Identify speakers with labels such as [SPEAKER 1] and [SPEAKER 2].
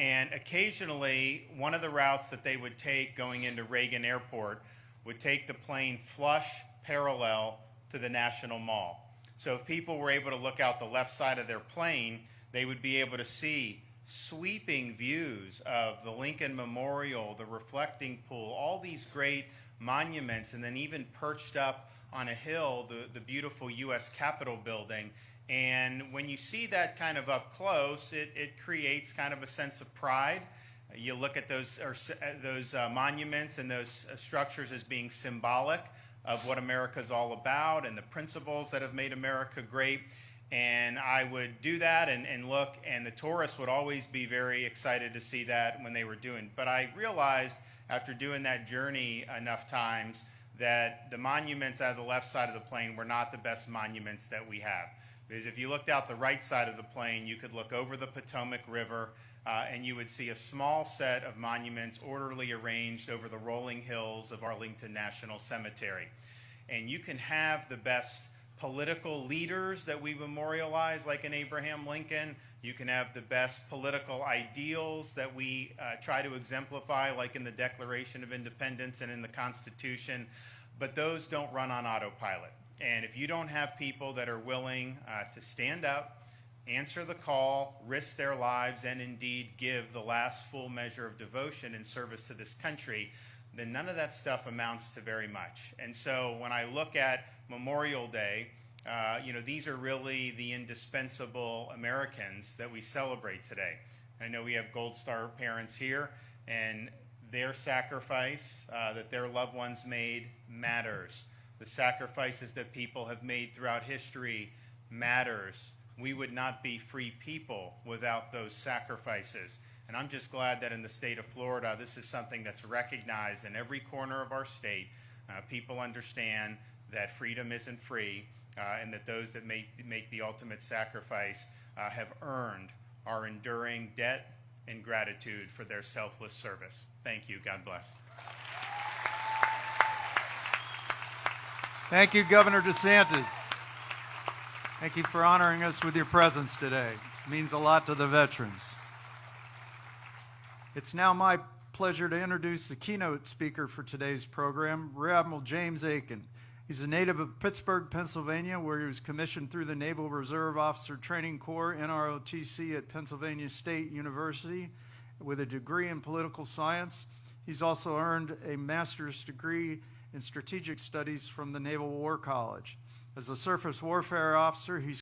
[SPEAKER 1] And occasionally, one of the routes that they would take going into Reagan Airport would take the plane flush parallel to the National Mall. So if people were able to look out the left side of their plane, they would be able to see sweeping views of the Lincoln Memorial, the reflecting pool, all these great monuments, and then even perched up on a hill, the beautiful U.S. Capitol building. And when you see that kind of up close, it creates kind of a sense of pride. You look at those monuments and those structures as being symbolic of what America's all about and the principles that have made America great. And I would do that and look, and the tourists would always be very excited to see that when they were doing. But I realized after doing that journey enough times that the monuments out of the left side of the plane were not the best monuments that we have. Because if you looked out the right side of the plane, you could look over the Potomac River and you would see a small set of monuments orderly arranged over the rolling hills of Arlington National Cemetery. And you can have the best political leaders that we memorialize, like in Abraham Lincoln. You can have the best political ideals that we try to exemplify, like in the Declaration of Independence and in the Constitution, but those don't run on autopilot. And if you don't have people that are willing to stand up, answer the call, risk their lives, and indeed give the last full measure of devotion in service to this country, then none of that stuff amounts to very much. And so when I look at Memorial Day, these are really the indispensable Americans that we celebrate today. I know we have Gold Star parents here, and their sacrifice that their loved ones made matters. The sacrifices that people have made throughout history matters. We would not be free people without those sacrifices. And I'm just glad that in the state of Florida, this is something that's recognized in every corner of our state. People understand that freedom isn't free, and that those that make the ultimate sacrifice have earned our enduring debt and gratitude for their selfless service. Thank you. God bless.
[SPEAKER 2] Thank you, Governor DeSantis. Thank you for honoring us with your presence today. It means a lot to the veterans. It's now my pleasure to introduce the keynote speaker for today's program, Rear Admiral James Aiken. He's a native of Pittsburgh, Pennsylvania, where he was commissioned through the Naval Reserve Officer Training Corps, NROTC, at Pennsylvania State University with a degree in political science. He's also earned a master's degree in strategic studies from the Naval War College. As a surface warfare officer, he's